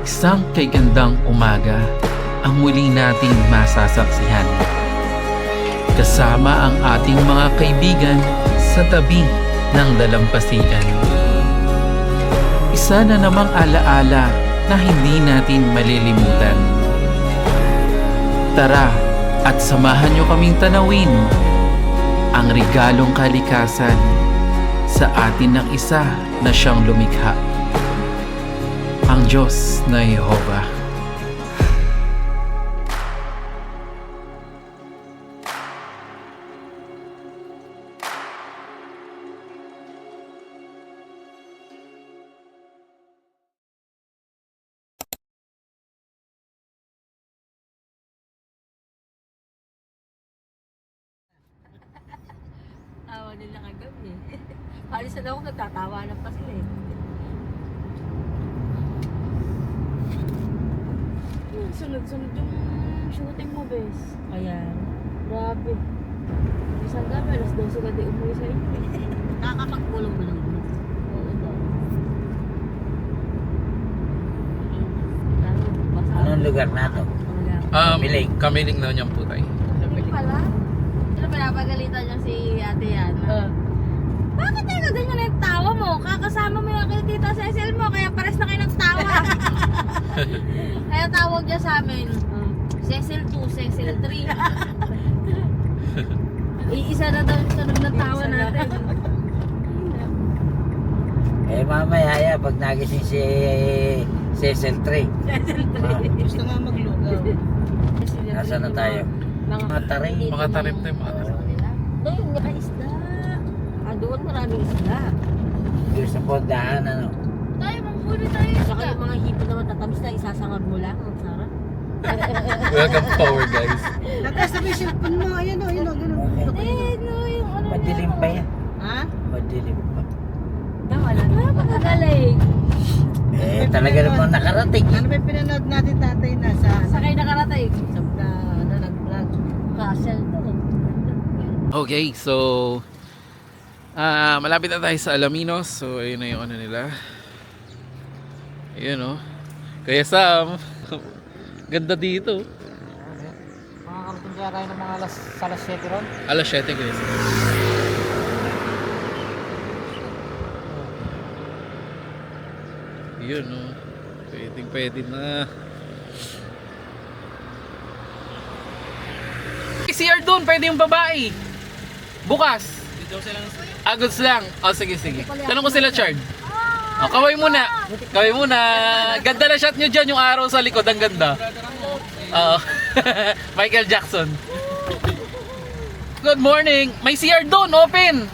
Isang kay gandang umaga ang muli nating masasaksihan. Kasama ang ating mga kaibigan sa tabi ng dalampasigan. Isa na namang alaala na hindi natin malilimutan. Tara at samahan niyo kaming tanawin ang regalong kalikasan sa atin ng isa na siyang lumikha, ang Diyos na Jehovah. Tawa nila kagabi. Halos na ako nagtatawanan pa sila eh. Sunod-sunod yung shooting mo, bes. Kaya, grabe. Isang gabi, alas 12 ka di umuwi sa inyo. Nakakapagpulong mo lang yun. Oo daw. Anong lugar na to? Kamiling. Kamiling na niyang putay. Hindi pala. Pero pinapagalitan niya si Ate Yana. Bakit tayo ganyan na yung tawa mo? Kakasama mo yung Tita Cecil mo, kaya pares na kayo nagtawa. Kaya tawag niya sa amin, Cecil 2, Cecil 3. Iisa na daw yung tunog ng tawa natin. Eh mamaya pag nagising si Cecil 3. Cecil 3. Gusto nga maglugaw. Nasaan na tayo? Mga taring. Mga tarim tayo, mga tarim. Doon, naka-isda. Doon maraming isda. Doon sa pondahan ano. Tayo, manghuli tayo isda. Saka yung mga hipon na matatamis na isasangag mo lang. Ang sarap. Welcome power, guys. Nagkas na yung cellphone mo. Ayan o, ganun. No, yung ano Madilim pa yan. Ha? Madilim pa. Wala na, pagkagaling. Eh talaga naman nakarating. Ano ba yung pinanood natin tatay na sa Sakay na karating. nag-vlog? Castle to. Okay, so malapit na tayo sa Alaminos. So ayun na yung ano nila. Ayun oh. Kaya Sam, ganda dito. Makakarating kaya tayo ng mga alas 7 ron? Alas 7 guys. Yun oh. Pwede na. CR doon, pwede yung babae. Bukas. Goods lang. Sige. Tanong ko sila, Chard. Kaway muna. Ganda na shot nyo dyan, yung araw sa likod. Ang ganda. Michael Jackson. Good morning. May CR doon, open.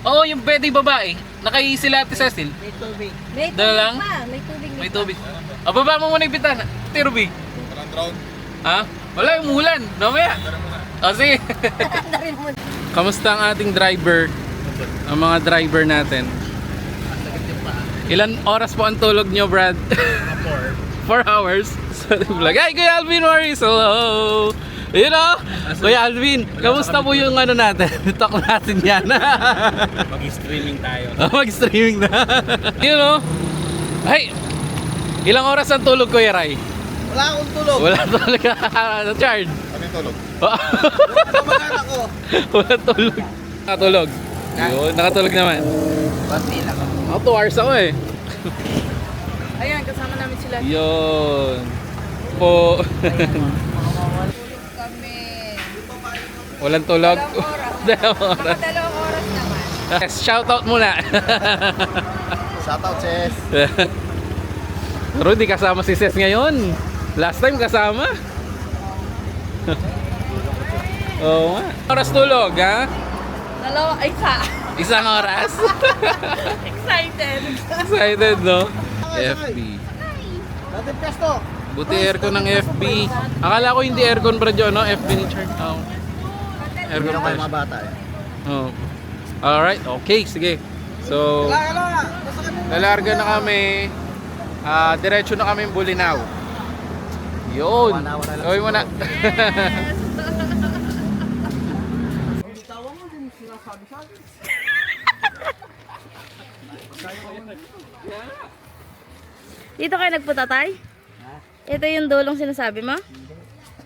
Oo, yung pwede yung babae. Nakay sila Ate Cecil. May tubig. May Dala lang? pa. May tubig. Baba mo muna yung bitana. Tirubi. Ha? Wala yung umulan. Mamaya. Sige. Kamusta ang ating driver? Ang mga driver natin. Ilan oras po ang tulog nyo, Brad? 4 hours. So, vlog. Hi, Kuya Alvin Morris. Hello. You know, Kuya Alvin, kamusta po yung ano natin? Talk natin yan. Mag-streaming tayo. Mag-streaming na. You know, ay, ilang oras ang tulog, Kuya Ray? Wala akong tulog. Wala tulog. Chard. Ano yung tulog? Kumakain ako. Wala tulog. Nakatulog. Yun, nakatulog naman. Bati lang ako. Ako 2 hours ako eh. Ayan, kasama namin sila. Yun. Po. Kami. Walang tulog. Dalawang oras. Dalawang oras naman. Yes, shoutout muna. Shoutout, Ches. Rudy, kasama si Ses ngayon. Last time kasama. Oo nga. Oras tulog, ha? Isang oras? Excited. Excited, no? FB. Dating pesto. Buti aircon ng FB. Akala ko hindi aircon bro dyan, no? FB ni Chard. Oh. Aircon Hindi pa mga bata eh. Oh. Alright, okay, sige. So, lalarga na kami. Diretso na kami Bulinaw. Yun. Gawin mo na. Dito kayo nagpunta, tay? Ha? Ito yung dulong sinasabi mo? Hindi.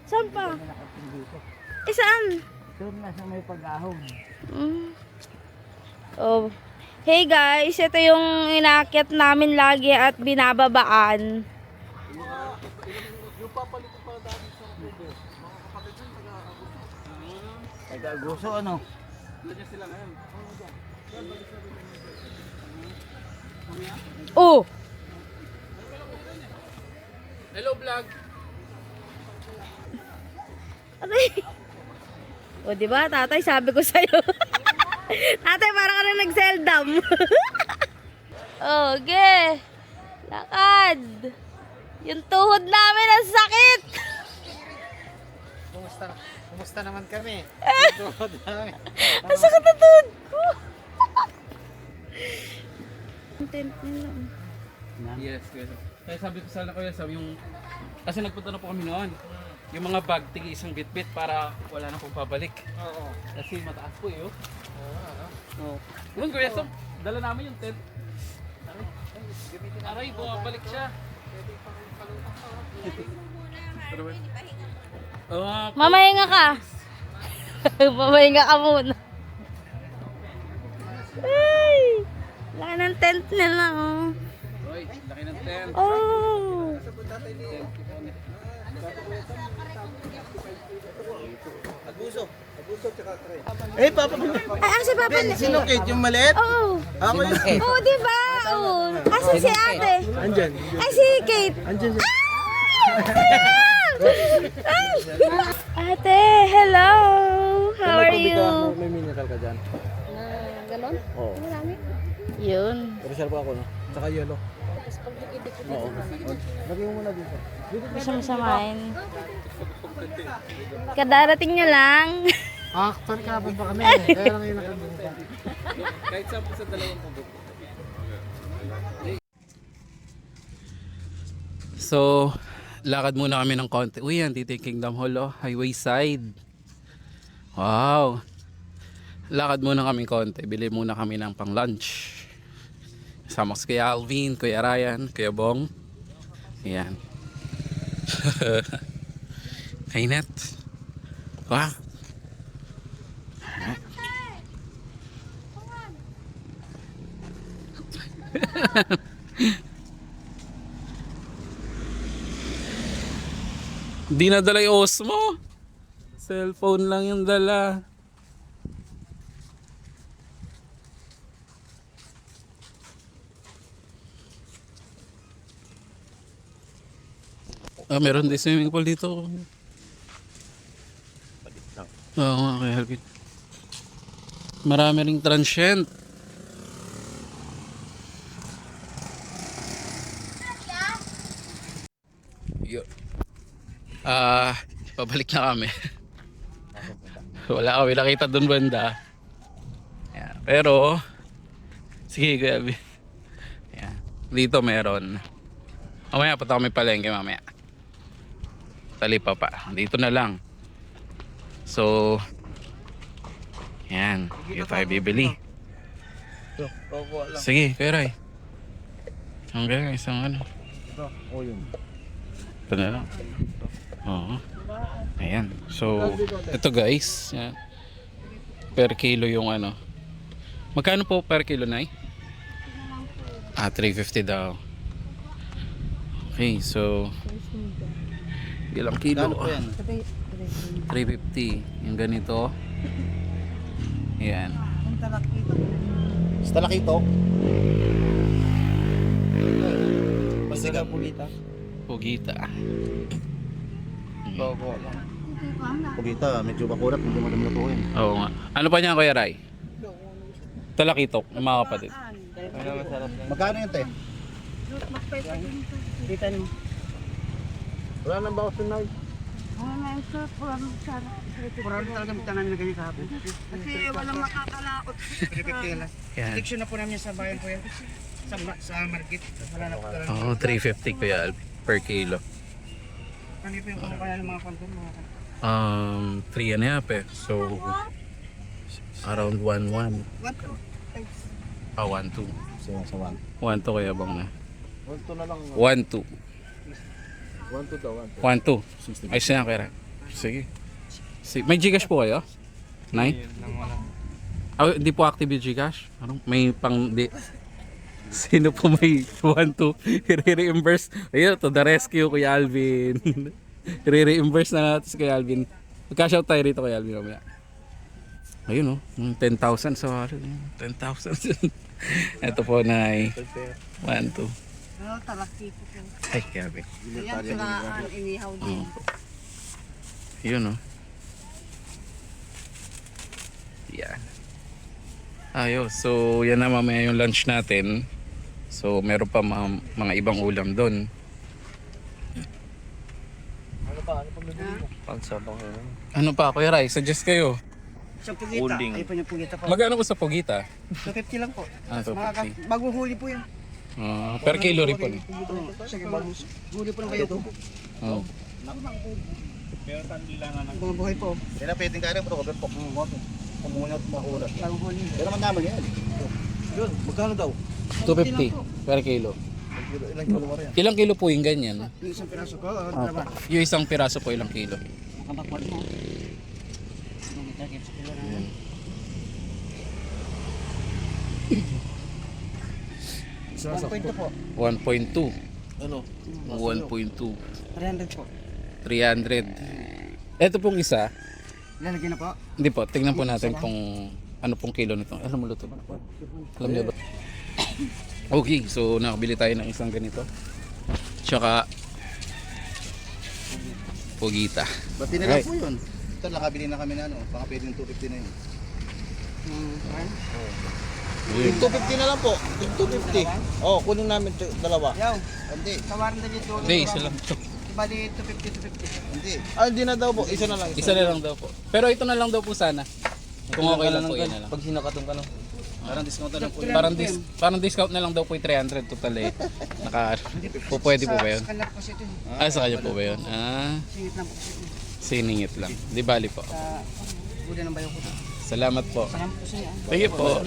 Saan pa? Nakating dito. Eh, saan? Doon na sa may pag-ahon. Mm. Oh. Hey guys, ito yung inaakyat namin lagi at binababaan. Taga-Aguso ano? Oh! Hello vlog. Aray! O, di ba, tatay, sabi ko sa'yo. Tatay, parang ka na nag-seldom. Okay. Lakad. Yung tuhod namin ang sakit. Kumusta naman kami? Ang sakit na tuhod ko. Ang tent nila. Yes, kuya. Kaya sabi ko sana kuya, sabi yung kasi nagpunta na po kami noon. Yung mga bag tigi isang bitbit para wala na pong pabalik. Oo. Kasi mataas po eh. Oh. Oo, ano? Oh. Yun kuya, so, dala namin yung tent. Aray, bumabalik siya. Oh, Mamahinga ka. Mamahinga ka muna. Ay! Laki ng tent nila, oh. oy, laki ng tent. Oh! Eh, Papa, Ay, ang si Papa na. sino Kate? Yung maliit? Oo. Ako yun. Oo, di ba? Oo. Asan si ate? Andyan. Ay, si Kate. Andyan. Ay! Ate, hello! How are you? May mineral ka dyan. Ganon? Oo. Marami. Yun. Reserve ako, no? Tsaka yellow. Oo. Lagay mo muna dito. Gusto mo samahin? Kadarating nyo lang. Actually, kapag ba kami eh. Kaya lang yung nakabunta. Kahit saan po sa dalawang pabok. So, lakad muna kami ng konti. Uy, andito yung Kingdom Hall, oh. Highway side. Wow. Lakad muna kami konti. Bili muna kami ng pang lunch. Kasama ko si Kuya Alvin, Kuya Ryan, Kuya Bong. Ayan. Kainet. Wow. Di na dala yung Osmo. Cellphone lang yung dala. Ah, meron din swimming pool dito. Oo nga, kaya Alvin. Marami ring transient. Yun. Pabalik na kami. Wala kami nakita dun banda. Ayan. Pero, sige Kuya Alvin. Ayan. Dito meron. Mamaya punta kami palengke mamaya. Talipa pa. Dito na lang. So, yan. Dito tayo bibili. Sige, Kuya Ray. Hanggang isang ano. Ito. O yun. Ito na lang. Oo. Ayan. So, ito guys. Yan. Per kilo yung ano. Magkano po per kilo, Nay? 350 daw. Okay, so ilang kilo? Gano po yan? 350. Yung ganito. Yan. Stalakito. Pasigaw pugita. Pugita. Opo lang. Pugita, medyo makulat, medyo madami lutuin. Oo nga. Ano pa niya, Kuya Ray? Talakitok, ng mga kapatid. Magkano yun, te? Kita mo. Wala nang bawas yun, Nay. Purado talaga kita namin na ganyan kahapon. Kasi walang makakalaot. Yan. Protection na po namin sa bayan po yan. Sa market. Wala na po talaga. Oo, 350 Kuya Alvin per kilo. Ano po yung kumukaya ng mga kanton? 3 and a half eh. So, around 1-1. What? 1-2. Sa 1. 1-2 kaya bang na? 1 na lang. 1-2. 1-2 daw, 1-2. Ayos na yan, Kuya Ray. Sige. May Gcash po kayo? Nay? Hindi po active yung Gcash? May pang... Sino po may 1-2? I-reimburse. Ayun, to the rescue, Kuya Alvin. I-reimburse na natin si Kuya Alvin. Mag-cash out tayo rito, Kuya Alvin. Mamaya. Ayun, 10,000 sa wallet. 10,000. Ito po na 1-2. Ano, talaki po po. Ay, grabe. Yan, sulaan, inihaw din. Yun, Yan. Ayos. So, yan na mamaya yung lunch natin. So, meron pa mga ibang ulam doon. Ano pa, Kuya Ray? Suggest kayo. Sa pugita. Ay pa niya pugita po. Magkano po sa Pugita? 250 lang po. 250. Bagong huli po yan. Per kilo rin po. Sige, bagong huli po lang kayo po. Oh. Mga buhay po. Kaya pwedeng kaya pero cover po. Kumunat mahulat. Bagong huli. Pero naman naman yan. Yun, magkano daw? 250 per kilo. Ilang kilo mo rin? Ilang kilo po yung ganyan? Yung isang piraso ko, dalawa. Yung isang piraso po ilang kilo? Makabakwad mo. Yan. Kwento po. 1.2. Ano? 1.2. 300 po. 300. Ito pong isa. Lalagyan na po. Hindi po, tingnan po natin kung ano pong kilo nito. Alam mo luto. Alam niyo ba? Okay, so nakabili tayo ng isang ganito. Tsaka Pugita. Bati na lang po yun. Ito, nakabili na kami na baka pwedeng 250 na yun. Yun. 250 na lang po. 250. Oh, kunin namin dalawa. Yaw, Hindi. tawaran na dito. Hindi, isa lang. Bali 250. Hindi. Ah, hindi na daw po. Isa na lang. Isa na lang daw po. Pero ito na lang daw po sana. Kung okay lang po, yun na lang. Pag sinakatong ka lang. Parang discount na lang po. Parang discount na lang daw po yung 300 total eh. Pwede po ba yun? Kanak po siya ito. Sa kanya po ba yun? Singit lang po kasi ito. Siningit lang. Di bali po. Sa buda ng bayo ko. Salamat po. Salamat po siya. Sige po.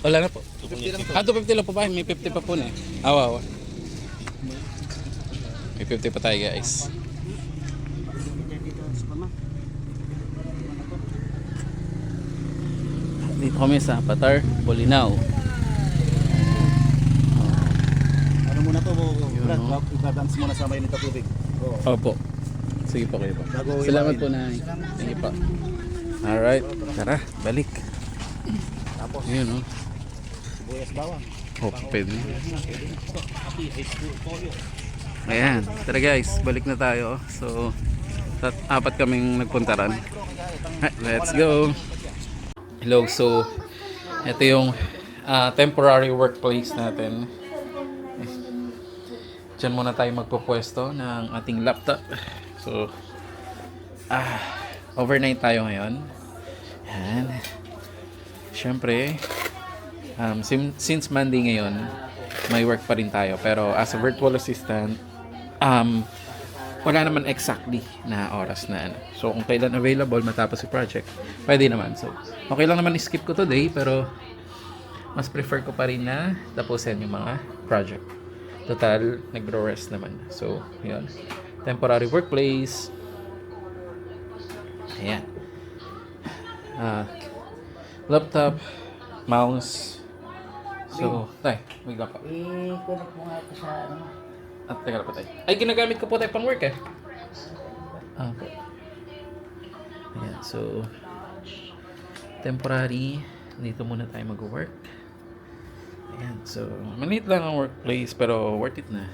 Wala na po. 250 lang to. 250 lang po ba? May 50 pa po na eh. Awa. May 50 pa tayo guys. Dito sa pama. Dito kami sa Patar, Bolinao. Ano muna to, Yun, Brad? no? Iba-dance muna sa mainit na tubig. Opo. Sige po kayo po. Salamat po na. Sige po. Alright. Tara, balik. Tapos, Yun, sibuyas bawang. pwede. Ayan. Tara guys, balik na tayo. So, apat kaming nagpuntaran. Let's go. Hello, so ito yung temporary workplace natin. Diyan muna tayo magpupwesto ng ating laptop. So, overnight tayo ngayon. Yan. Siyempre, since Monday ngayon, may work pa rin tayo. Pero as a virtual assistant, wala naman exactly na oras na ano. So, kung kailan available matapos si project, pwede naman. So, okay lang naman skip ko today, pero mas prefer ko pa rin na tapusin yung mga project. Total, nagro-rest naman. So, yun. Temporary workplace. Ayan. Laptop, mouse. So, tay, wait lang pa. I-connect mo nga ito sa ano. At teka lang po tayo. Ay, ginagamit ko po tayo pang work eh. Okay. Ayan, so temporary. Dito muna tayo mag-work. Ayan, so maliit lang ang workplace pero worth it na.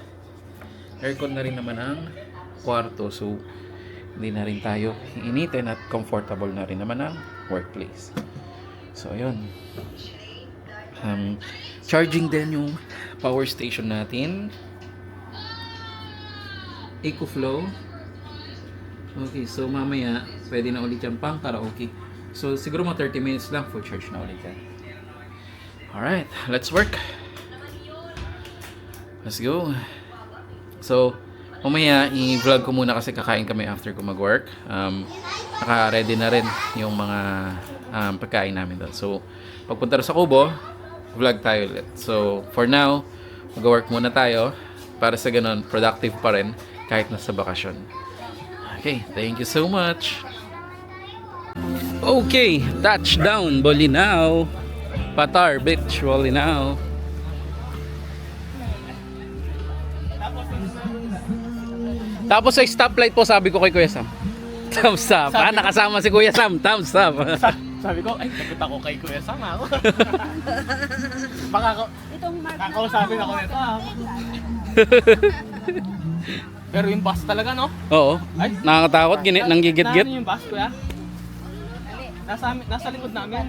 Aircon na rin naman ang kwarto, so hindi na rin tayo iinitin at comfortable na rin naman ang workplace. So, ayun. Charging din yung power station natin. EcoFlow. Okay, so mamaya pwede na ulit yung pang karaoke. So siguro mga 30 minutes lang full charge na ulit yan. Alright, let's work. Let's go. So mamaya i-vlog ko muna kasi kakain kami after ko mag-work. Naka-ready na rin yung mga pagkain namin doon. So pagpunta rin sa Kubo, vlog tayo ulit. So for now, mag-work muna tayo. para sa ganun, productive pa rin kahit nasa bakasyon. Okay, thank you so much. Okay, touchdown, Bolinao. Patar Beach, Bolinao. Tapos sa stoplight po, sabi ko kay Kuya Sam, thumbs up. Nakasama si Kuya Sam, thumbs up. Sabi ko, ay, nagot ako kay Kuya Sam ako. Baka ako, kakausapin ako nito. Pero yung bus talaga, no? Oo, nakakatakot, nanggigit-git. Nasaan yung bus, Kuya? Nasa likod namin.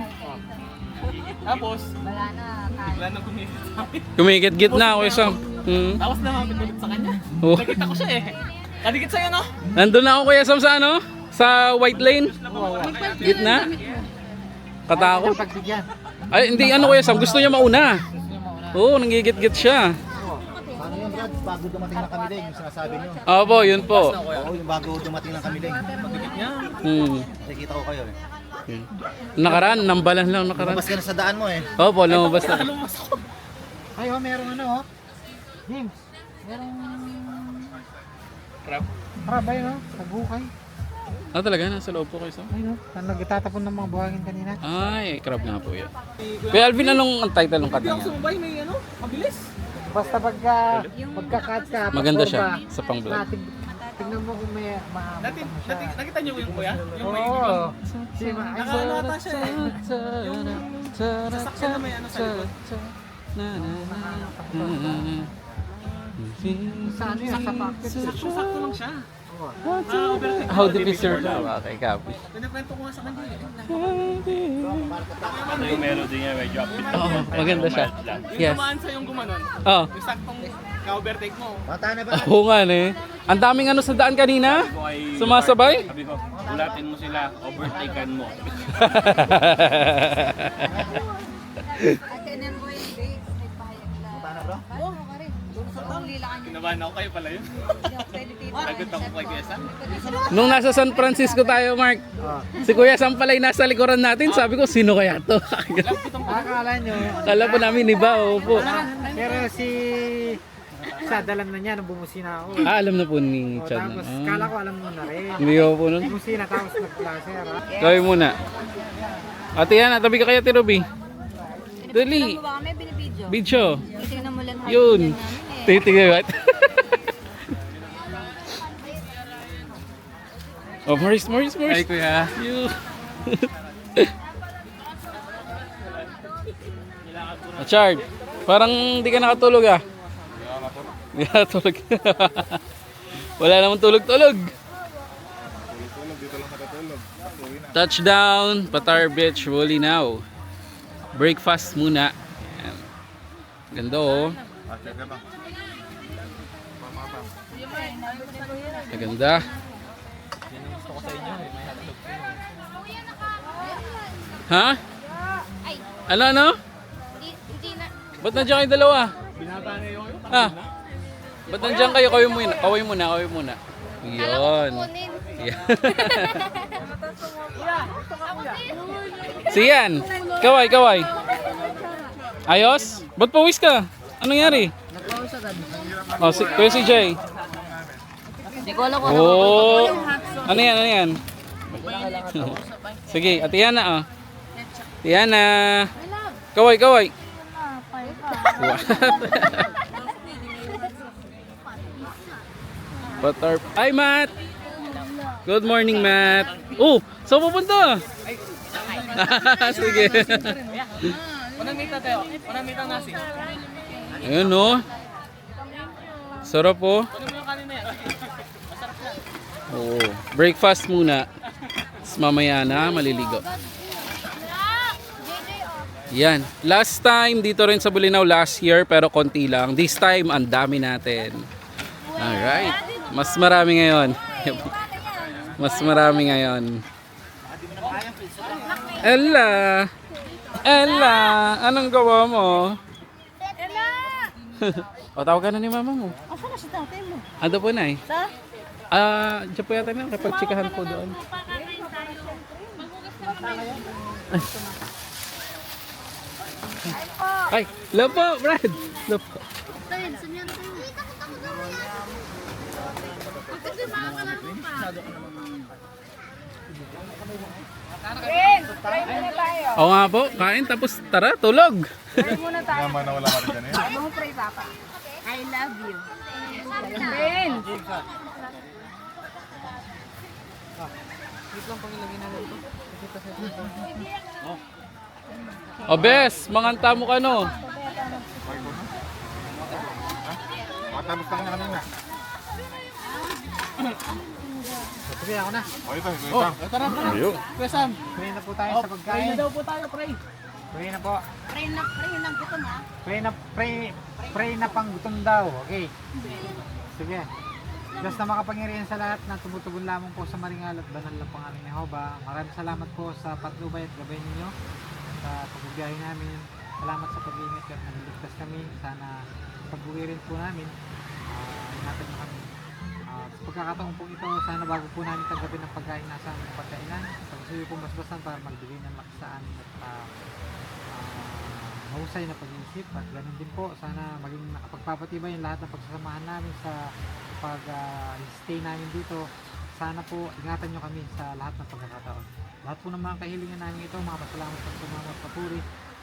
Tapos, Wala na, bigla nang gumigit sa amin. Kumigit-git na, Kuya Sam. Tapos namamit ulit sa kanya. Oh. Nakita ko siya eh. Kadikit sa'yo, no? Nandun na ako, Kuya Sam, sa ano? Sa white lane. Gitna. Katakot. Pagbigyan. Ay, hindi ano, Kuya Sam, gusto niya mauna. Oo, nanggigit-git siya. Ano yun, Brad? Bago dumating na kami din, yung sinasabi nyo. Opo, yun po. Oo, yung bago dumating na kami din. Nakikita ko kayo eh. Nakaraan, nambalan lang nakaraan. Lumabas ka na sa daan mo eh. Opo, lumabas na. Ay, merong ano, oh. James, merong... Crab ayun, oh. Tagbukay. Ah, talaga? Nasa loob po, Kuya Sam? Ayun, oh. Nagtatapon ng mga buhangin kanina. Ay, crab nga po yan. Kuya Alvin, anong ang title ng kanta niya? Sumabay, may ano, mabilis. Basta pagka-cut ka, Maganda pag-bomba, siya sa pang-vlog. Tignan mo kung may Dati, nakita niyo yung Kuya? Yung may Oo. Si Nakaano ata siya eh. Yung sasakyan na may ano sa likod. Sa ano yun, sa pocket. Sakto lang siya. How deep is your love? Okay, copy. Pinakwento ko nga sa kanya eh. Ano yung melody niya, medyo upbeat. Oo, maganda siya. Yung Yes. dumaan sa yung gumanon. Oo. Yung saktong ka-overtake mo. Bata na ba? Oo nga, eh. Ang daming ano sa daan kanina. Sumasabay. Sabi ko, ulatin mo sila, overtaken mo. Attendant mo yung dates, may pahayag lang. Bata na bro? Oo, ka rin. Kung lilangan yung Kinabahan ako, kayo pala yun. pwede dito. Nagot ako kay Kuya Sam. Nung nasa San Francisco tayo, Mark, si Kuya Sam pala yung nasa likuran natin. Sabi ko, sino kaya to? Akala nyo. Kala po namin iba, opo. Pero si... Sa dalam na niya nung bumusina ako. Ah, alam na po ni O, Chad. tapos Ah. kala ko alam mo na rin. Hindi ko po nun. Bumusina tapos nag-flasher ha. Kawin muna. Ate Yana, tabi ka kaya, Tirobi. Dali. Ano ba kami binibidyo? Video. Tingnan mo lang Yun. Titigay ba? Oh, Maurice. Ay, Kuya. You. Chard, parang di ka nakatulog ah. Di ka nakatulog. Wala namang tulog-tulog. Touchdown, Patar Beach, Bolinao. Breakfast muna. Ayan. Ganda oh. Maganda. Ha? Ano? Hindi na. Ba't nandiyan kayo dalawa? Binata na yung Ha? Ba't nandiyan kayo? Kaway muna. Yun. Yan. Siyan. Kaway. Ayos? Ba't pawis ka? Anong nangyari? Nagpawis agad. Oh, Kuya CJ. Hindi ko alam kung Oh. Ano yan? Sige, Ate Yana ah. Ate Yana. Kaway. Butter. Hi, Matt. Good morning, Matt. Oh, saan pupunta? Sige. Unang mita tayo. Unang mita nasi. Ayun, no. Sarap po. Ano mo yung kanina yan? Oo. Breakfast muna. Tapos mamaya na, maliligo. Yan. Last time, dito rin sa Bolinao last year, pero konti lang. This time, ang dami natin. Alright. Mas marami ngayon. Ella, anong gawa mo? O, tawagan na ni mama mo. Asa na si tatay mo? Ando po na eh. Sa? Diyan po yata na, kapag chikahan po doon. Ay, love po, Brad. Love po. Tayo, saan yan tayo? Oo nga po, kain tapos tara, tulog. Pray muna tayo. Naman na wala ka rin dyan eh. Ano mo pray, Papa? I love you. Friends! O bes, manganta mo ka no. Matapos lang na kanina. Sige ako na. O ito, ito. Tara, tara. Ayun. Kuya Sam. Pray na po tayo sa Pray pagkain. na daw po tayo, pray. Pray na po. Pray ng gutom, ha? Pray na pang gutom daw. Okay. Sige. Diyos na makapangyarihan sa lahat na tumutugon lamang po sa maringal at banal na pangalan ni Jehova. Maraming salamat po sa patnubay at gabay ninyo sa pagbibiyahe namin. Salamat sa pag-iingat at naliligtas kami. Sana pag-uwi rin po namin, ingatan nyo kami. Sa pagkakataon po ito, sana bago po namin tanggapin ang pagkain nasa aming pagkainan, pag-usuyo po basbasan para magbigay ng lakas sa amin at mahusay na pag-iisip. At ganun din po, sana maging nakapagpapatibay yung lahat ng pagsasamahan namin sa pag-stay namin dito. Sana po ingatan nyo kami sa lahat ng pagkakataon. Lahat po ng mga kahilingan namin ito, mga pasalamat sa sumama at papuri.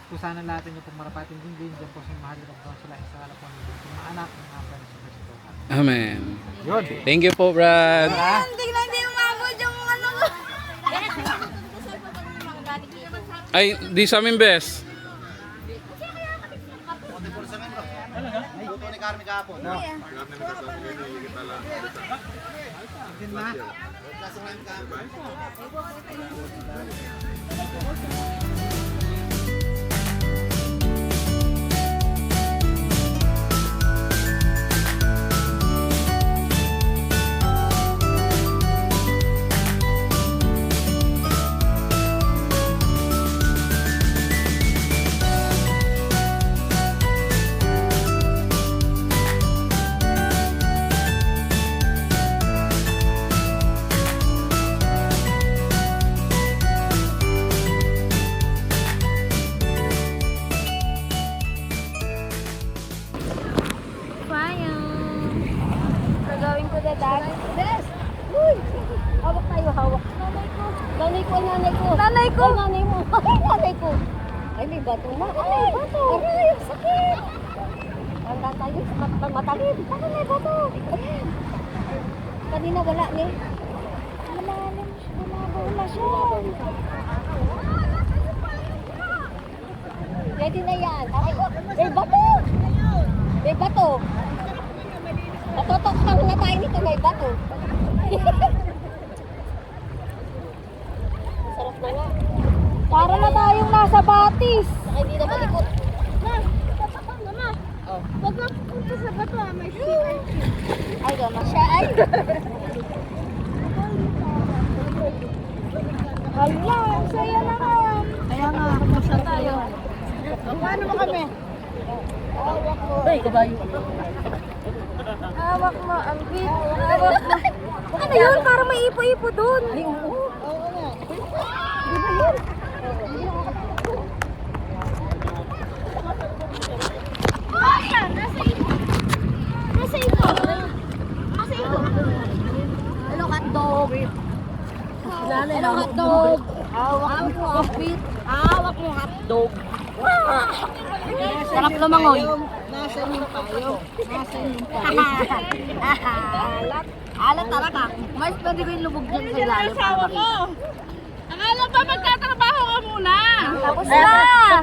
Kung sana lahat nyo pong marapatin din dyan po sa mahal na pagkakasalain sa halapan ng mga anak ng mga friends sa Kristo. Amen. Yun. Thank you po, Brad. Hindi umabot yung ano ko. Ay, di sa amin, bes. Luto ni Carmi kahapon. Yun na. Gagawin ko na dahil. Yes! Uy! Hawak tayo, hawak. Nanay ko. Nanay ko. Nanay ko. Ay, nanay mo. Ay, nanay ko. Ay, may bato na. Ay, may bato. Aray, sakit. Wala tayo. Matalim. Bakit may bato? Ayan. Kanina wala ni. Wala siya. Ready na yan. Ay, may bato. May bato. Matotok na tayo nito, may bato. Sarap na nga. Para na tayong nasa batis. Saka hindi na malikot. Ma, tatakang na ma. Huwag na punta sa bato, may shit. Ay, gama siya. Ay. Hala, ang saya naman. Kaya nga, kamusta tayo? Paano mo kami? Hawak mo. Ay, kabayo. Hawak mo ang bit. Hawak mo. Ano yun? Para may ipo-ipo dun. Ay, oo. Oo nga. Di ba yun? Nasa ito. Nasa ito. Nasa ito. Hello, hotdog. Hello, hotdog. Hawak mo ang bit. Hawak mo hotdog. Sarap lumangoy. Nasa yung payo. Nasa yung payo. Alat talaga. Mas pwede ko yung lubog dyan sa ilalim. Asawa ko. Akala pa magtatrabaho ka muna. Tapos na.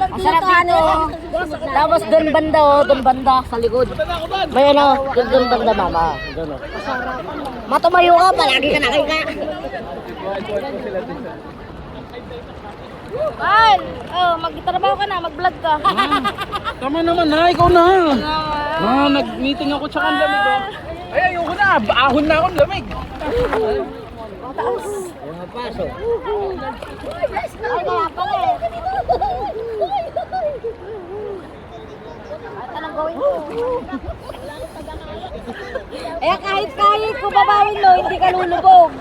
Masarap dito. Tapos doon banda sa likod. May ano, doon banda mama. Doon o. Matumayo ka, palagi ka nakika. Al, magtrabaho ka na, mag-vlog ka. Tama naman na, ikaw na. Nag-meeting ako tsaka ang lamig. Ay, ayoko na. Ahon na ako, lamig. Taas. Mga paso. Ay, kaya pala eh. At anong gawin ko? Eh, kahit ko babawin mo, hindi ka lulubog.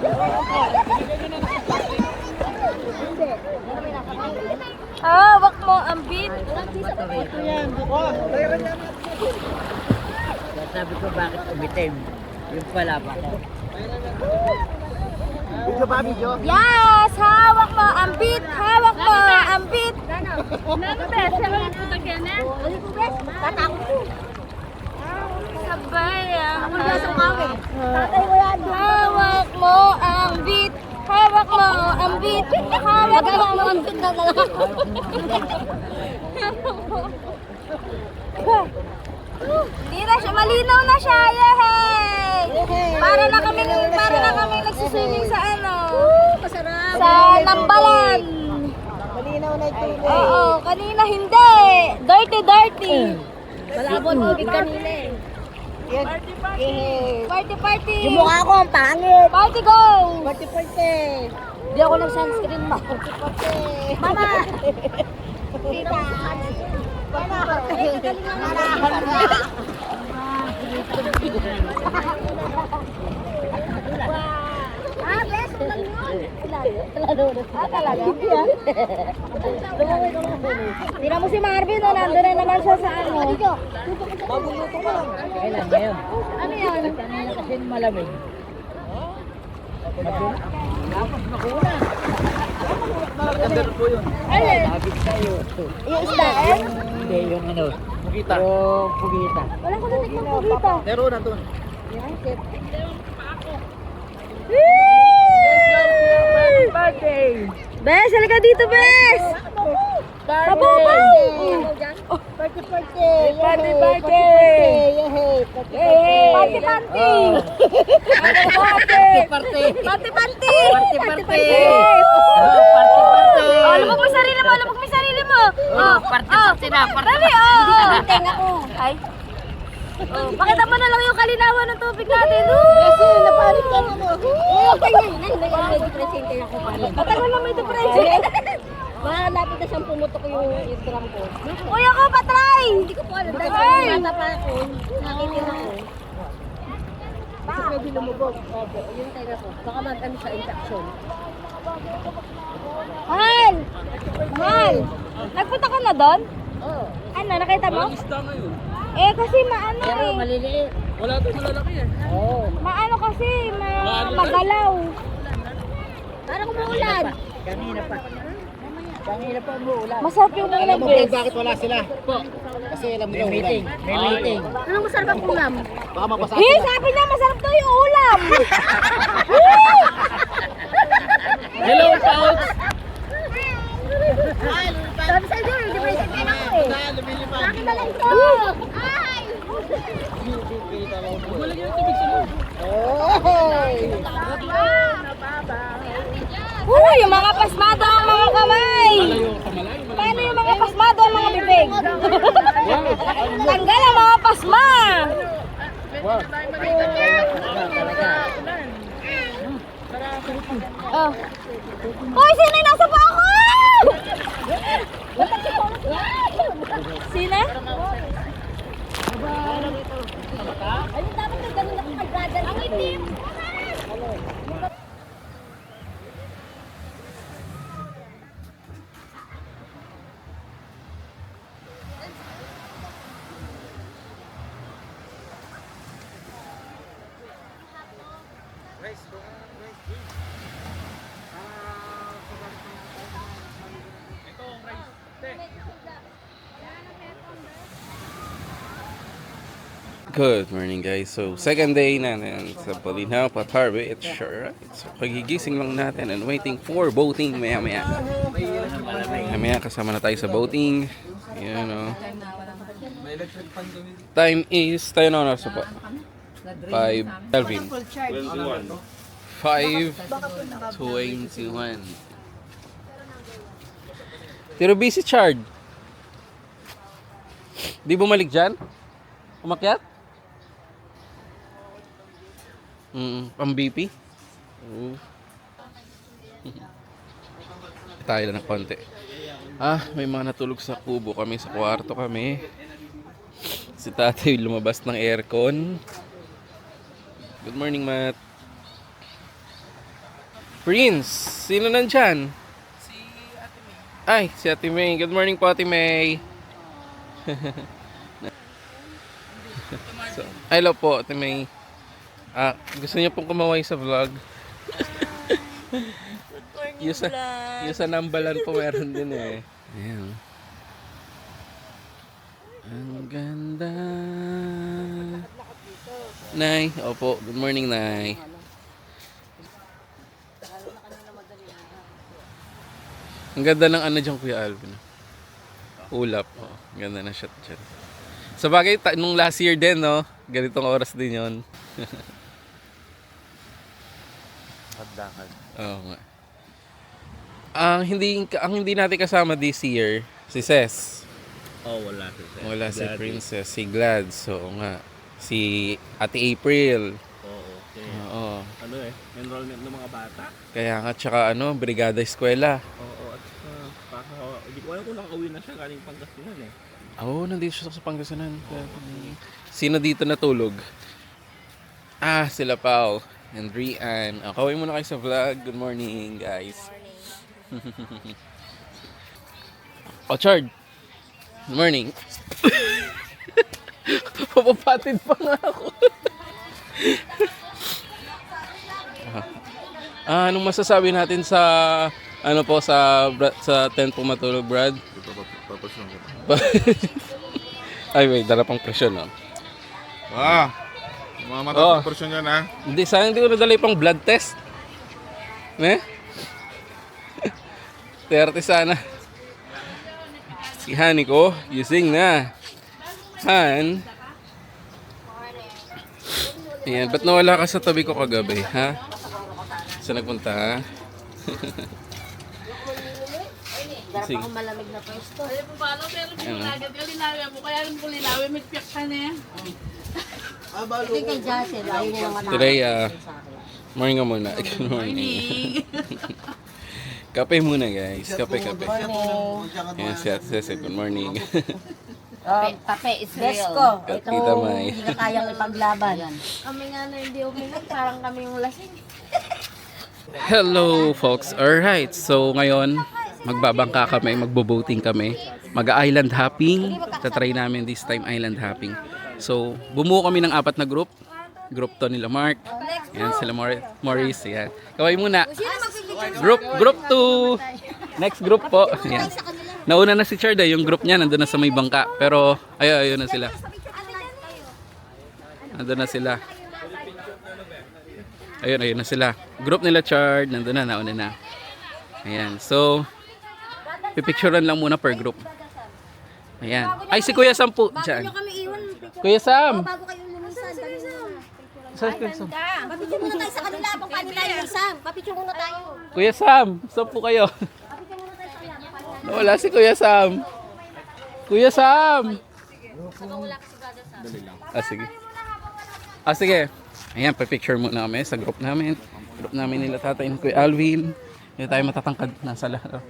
Hawak mo ang beat. Sabi ko bakit umitim. Yung pala pa ko. Video ba, video? Yes! Hawak mo ang beat! Hawak mo ang beat! Sabay ang hawak mo ang beat! Hawak mo ang beat! Hawak mo ang beat! Hindi na siya, malinaw na siya! Yehey! Para na kami nagsiswimming sa ano? Sa Nambalan! Malinaw na ito. Oo, kanina hindi! Dirty! Malabon tubig kanina eh. Party! Yung mukha ko ang pangit. Party go! Party. Hindi ako nag-sunscreen ma. Mama! Tita! Ah, bes, lang yun. Talaga? Tira mo si Marvin, no? Nandun na naman siya sa ano. Kailan ngayon? Ano yan? Kanina kasi malamig. Alin? Sabit kayo. Yung isdaan? Hindi, yung ano. Pugita. Yung pugita. Wala ko natikman po dito. Pero nandun. Bes, halika dito, Bes! Pababaw! Party. Party! Oh, lumag mo yung sarili mo! Oh, party na. Dali, tenga ko. Ay. Oh, pakita mo na lang yung kalinawan ng tubig natin. Kasi napalit ka na mo. Matagal na may depression. Malapit na siyang pumutok yung drum ko. Kuya ko, patry! Hindi ko po alam. Ay! Dahil bata pa ako, nakitira ko. Kasi medyo lumubog. Opo, yung tenga ko. Baka mag-ano siya, infection. Mahal! Nagpunta ka na doon? Oo. Ano, nakita mo? Eh, kasi maano Pero eh. maliliit. Wala doon malalaki eh. Oo. Maano kasi, magalaw. Parang umuulan. Kanina pa umuulan. Masarap yung ulam, Alam mo Bes. bakit wala sila? Kasi alam mo May meeting. May meeting. Anong masarap ang ulam? Baka mabasa Eh, sila. sabi niya masarap daw yung ulam. Hello, Pouch! Sabi sa'yo, hindi ba isang kailan ko eh. Bakit na lang ito? Ay! Uy, yung mga pasmado ang mga kamay. Paano yung mga pasmado ang mga bibig? Tanggal ang mga pasma. Oh. Hoy, sino yung nasa bako? Sino? Ayun, dapat na ganun ako mag-brother. Ang itim. Good morning guys. So second day natin sa Bolinao, Patarbe. It's sure. So kagigising lang natin and waiting for boating maya. Maya kasama na tayo sa boating. Ayan o. Time is, tayo na oras po. 5, Kelvin. 5:21. Tiro busy Chard. Di bumalik dyan? Umakyat? Pang BP? Oo. Tayo lang ng konti. May mga natulog sa kubo kami, sa kwarto kami. Si tatay lumabas ng aircon. Good morning, Matt. Prince, sino nandyan? Si Ate May. Ay, si Ate May. Good morning po, Ate May. So, hello po, Ate May. Gusto niyo pong kumaway sa vlog? Yung sa Nambalan po meron din eh. Ayan. Ang ganda. Nay, opo. Good morning, Nay. Ang ganda ng ano dyan, Kuya Alvin. Ulap. Oh, ang ganda ng shot dyan. Sa bagay, nung last year din, no? Ganitong oras din yon. Hadlangan. Oo nga. Ang hindi natin kasama this year, si Ses. Oh, wala si Wala si Princess, si Glad. So nga, si Ate April. Oo, okay. Oo. Ano enrollment ng mga bata? Kaya nga, tsaka Brigada Eskwela. Oo, at hindi ko alam kung nakauwi na siya galing Pangasinan eh. Oo, nandito siya sa Pangasinan. Sino dito natulog? Sila Pao and Rian. Kaway muna kayo sa vlog. Good morning, guys. Chard. Good morning. Papapatid pa nga ako. Anong masasabi natin sa sa tent po matulog, Brad? Ay, wait, dala pang presyon, no? Mga mataas presyon yan, ha? Hindi, sayang hindi ko nadala yung pang blood test. Ne? 30 sana. Si Hani ko, gising na. Han. Ayan, ba't nawala ka sa tabi ko kagabi, ha? Saan nagpunta, ha? Sige. Ang malamig na pwesto. Ay, paano? Pero pinulagad ka linawin mo. Kaya rin po linawin, may piyak ka na yan. Hindi kay Jassel, ayaw niya naman Today, morning nga muna. Good morning. Kape muna, guys. Kape. Ayan, si Ate Cece, good morning. Kape is real. Besko, ito Tita May. hindi ka kayang ipaglaban. Kami nga na hindi uminom, parang kami yung lasing. Hello, folks. Alright, so ngayon, magbabangka kami, magbo-boating kami. Mag-island hopping. Tatry namin this time island hopping. So, bumuo kami ng 4 na group. Group to nila Mark. Yan, sila Maurice. Yan. Kaway muna. Group 2. Next group po. Yan. Nauna na si Charda, yung group niya nandun na sa may bangka. Pero, ayun na sila. Nandun na sila. Ayun na sila. Group nila Chard, nandun na, nauna na. Ayan. So, pipicturean lang muna per group. Ayan. Ay, si Kuya Sam po. Diyan. Kuya Sam. Bago kayong lumisan, dali na. Saan Kuya Sam? Papicture muna tayo sa kanila, habang kanila yung isang. Papicture muna tayo. Kuya Sam, saan po kayo? Wala si Kuya Sam. Kuya Sam! Sige. Sige. Ayan, pa-picture muna kami sa group namin. Group namin nila tatay ni Kuya Alvin. Hindi tayo matatangkad. Nasa lahat.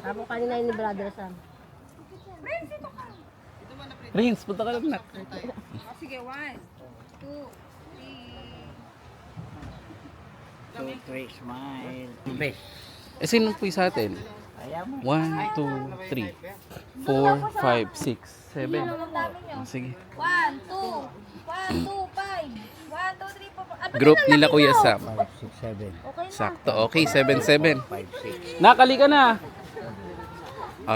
Habang kanina yung ni Brother Sam. Rins, punta ka lang na. Sige, 1, 2, 3. Sino po yung sa atin? 1, 2, 3, 4, 5, 6, 7. Sige. 1, 2, 1, 2, 5. 1, 2, 3, 4. Group nila Kuya Sam. Sakto. Okay, 7-7. Nakali ka na.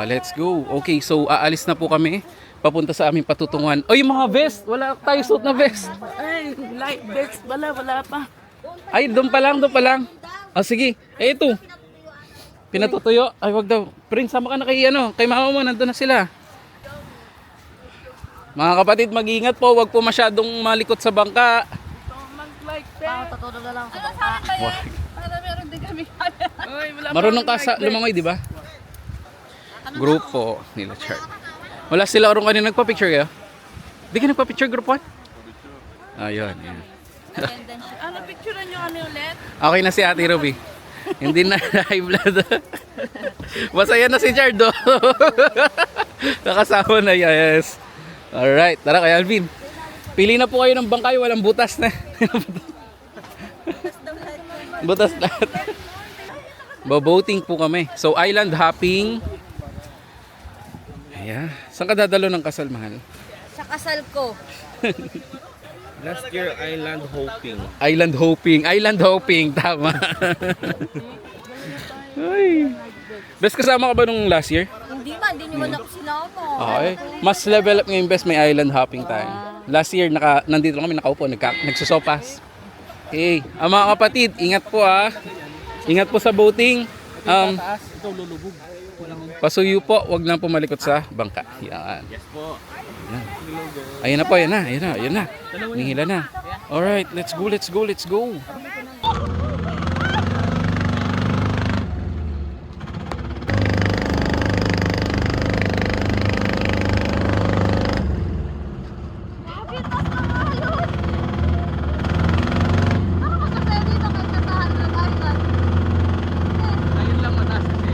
Let's go. Okay, so aalis na po kami. Papunta sa aming patutunguhan. Yung mga vest. Wala tayo suit na vest. Ay, light vest. Wala pa. Ay, doon pa lang. Sige. Ito. Pinatutuyo. Ay, wag daw. Prince, sama ka na kay mama mo. Nandun na sila. Mga kapatid, mag-ingat po. Wag po masyadong malikot sa bangka. Mag-light vest. Tutulog na lang. Ano sa akin ba yan? Para meron din kami. Marunong ka sa lumangoy, di ba? Grupo nila Chart. Wala sila orong kanina nagpa-picture kayo? Di ka nagpa-picture group 1? Ayun. Ano, picturean nyo kami ulit? Okay na si Ate Ruby. Hindi na high blood. Masaya na si Jardo. Nakasama na, yes. Alright, tara kay Alvin. Pili na po kayo ng bangkay, walang butas na. Butas lahat. Boating po kami. So island hopping. Ayan. Saan ka dadalo ng kasal, mahal? Sa kasal ko. Last year, island hopping. Island hopping. Island hopping. Tama. Ay. Best kasama ka ba nung last year? Hindi niyo man ako sinama. Okay. Mas level up ngayon, best, may island hopping tayo. Last year, nandito kami nakaupo, nagsusopas. Okay. Mga kapatid, ingat po Ingat po sa boating. Ito lulubog. Pasuyo po, wag lang pumalikot sa bangka. Yan. Yes po. Ayan na po, ayan na. Nihila na. Alright, let's go. Ayun lang mataas kasi.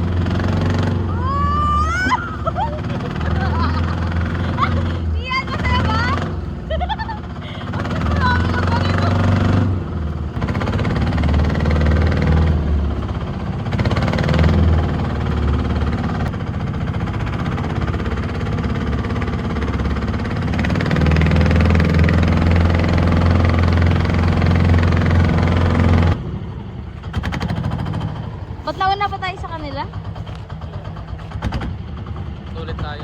Iyan, masaya ba? Ang marami ng ganito. Ba't nauna pa tayo sa kanila? Ulit tayo.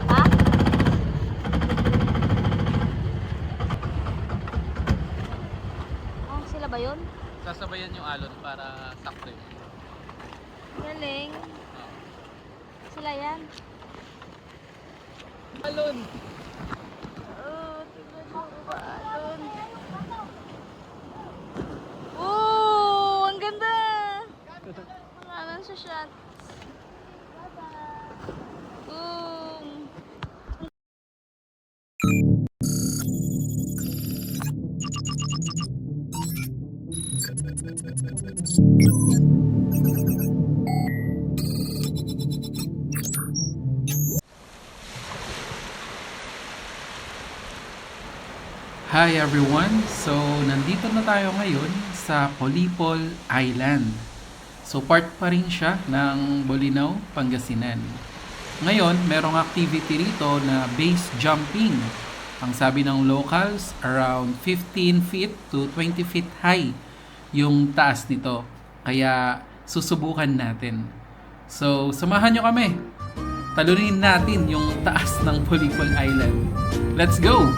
Ha? Oh, sila ba yun? Sasabayan yung alon para sakto yun. Galing. Sila yan. Alon! Oh, tignan mo ba, alon. Oh, ang ganda. Maraming sa shot. Boom. Hi everyone! So, nandito na tayo ngayon sa Polipol Island. So, part pa rin siya ng Bolinao, Pangasinan. Ngayon, merong activity rito na base jumping. Ang sabi ng locals, around 15 feet to 20 feet high yung taas nito. Kaya, susubukan natin. So, samahan nyo kami. Talunin natin yung taas ng Polipol Island. Let's go!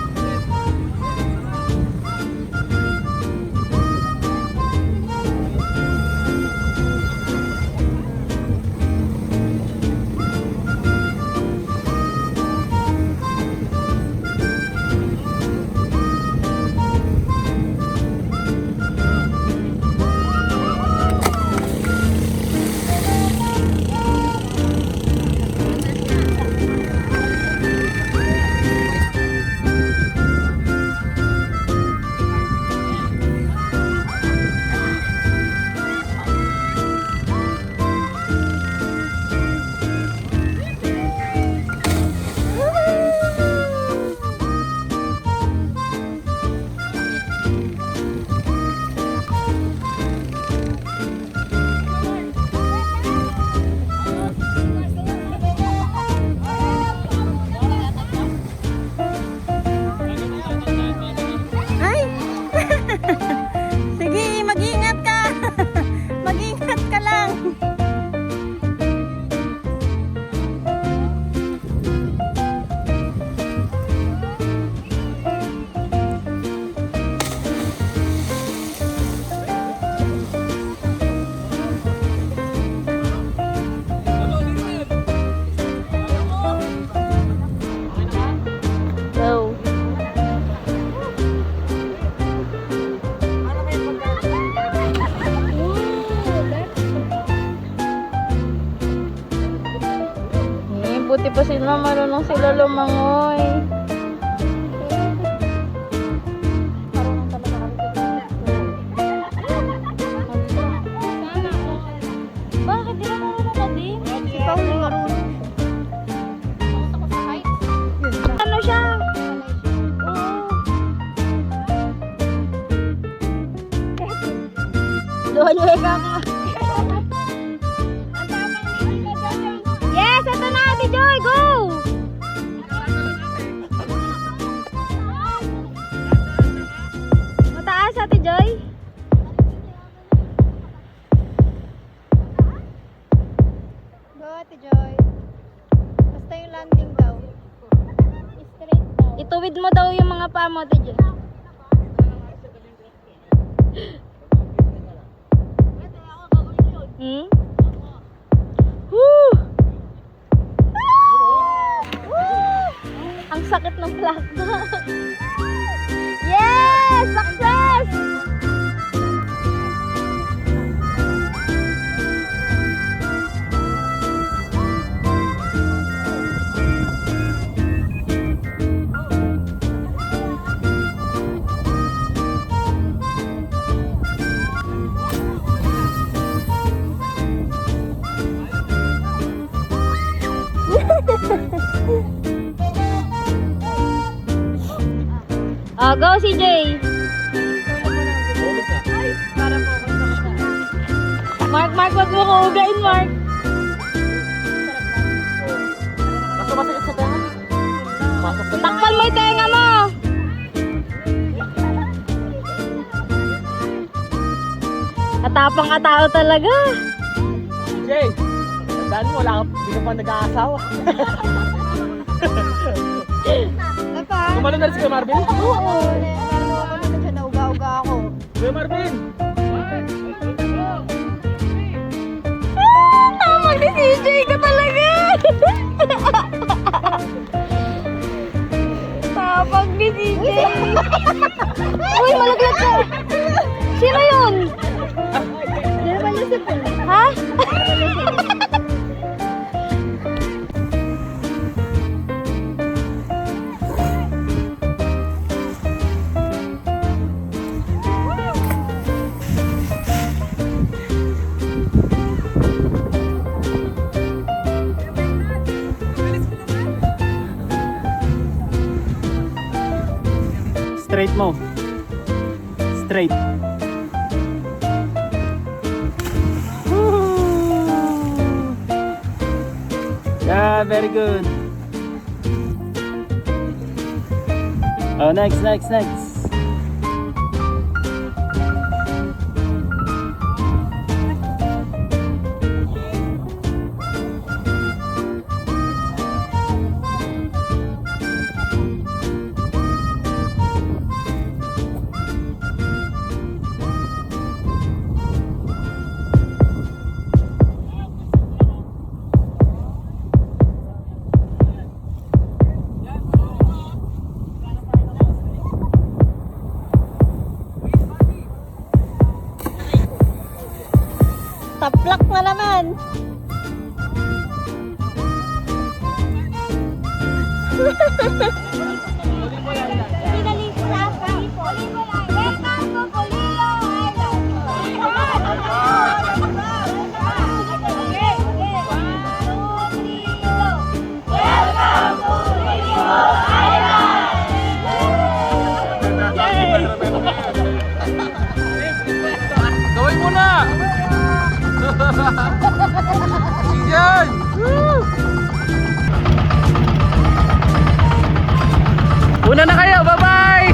Buti pa sila, marunong sila lumangoy. Bakit di ba marunong ka din? Ikaw na marunong. Ano siya? Luha-luha ka nga. Yes, ito na, Ate Joy, go! Tuwid mo daw yung mga paa mo, TJ. Hmm? Woo! Woo! Ang sakit ng plasma. Yes! Success! Oh, go CJ! Mark, wag mo ko ugain, Mark. Basta masakit sa tenga. Pasok sa Takpan mo yung tenga mo! Katapang ka tao talaga. Jay! Tandaan mo, hindi ka pa nag-aasawa. Kumalo na rin si Kuya Marvin? Oo. Kuya Marvin! Tama ni CJ ka talaga. Tapag ni CJ. Uy, malaglag ka. Sino yun? Ha? Straight mo. Straight. Yeah, very good. Oh, next. Taplak na naman. Gawin mo na! Yan! Una na kayo, bye-bye!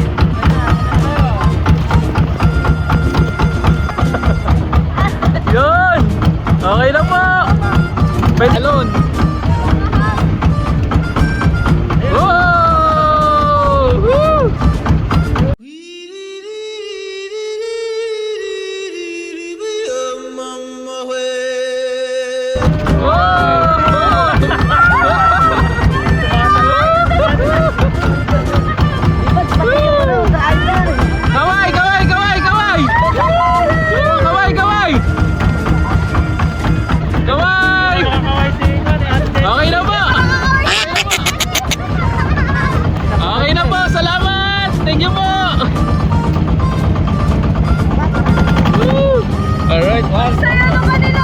Yun! Okay lang po! Pwede alone! Whoa! Woo! Kaway! Kaway! Kaway! Kaway! Kaway! Kaway! Kaway! Okay na po! Okay na po! Salamat! Thank you po! Woo! Alright, one. Saya naman nila.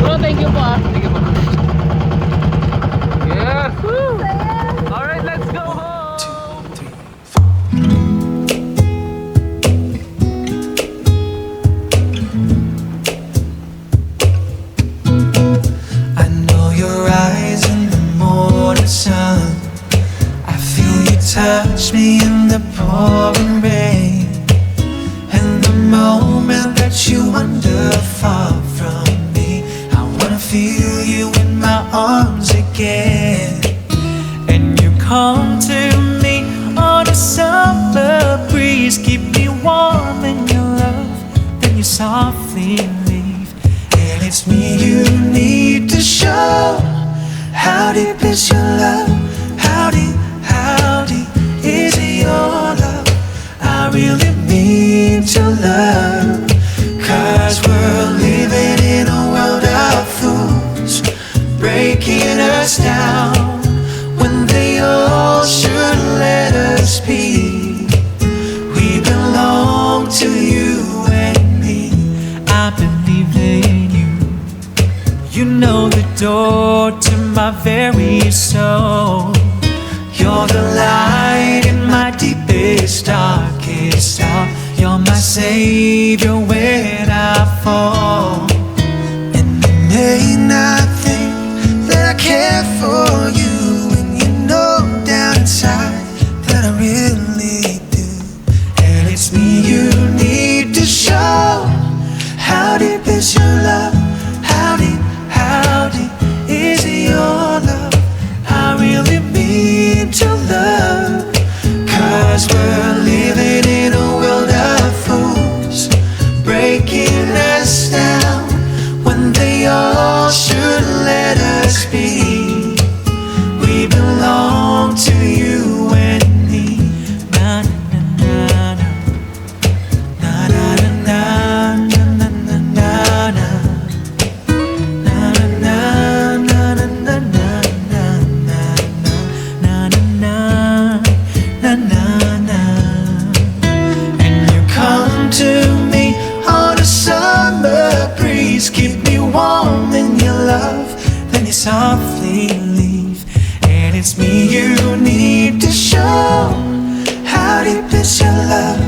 Bro, thank you po ah. Thank you po. Yeah! Woo! Alright, let's go home! I know your eyes in the morning sun. how deep is your love? How deep is your love? I really mean to love. 'Cause we're living in a world of fools, breaking us down when they all should let us be. We belong to you and me. I believe in you. You know the door to my very soul. You're the light in my deepest, darkest hour. You're my savior when I fall. And there ain't nothing that I care for you, and you know down inside that I really do. And it's me you need to show. How deep is your love? How deep is your love? I really mean to love. 'Cause we're living in a world of fools, breaking us down when they all should let us be. We belong to you and me. Na na na na na na na na na na na na. And you come to me on a summer breeze, keep me warm in your love, then you softly leave. And it's me you need to show. How deep is your love?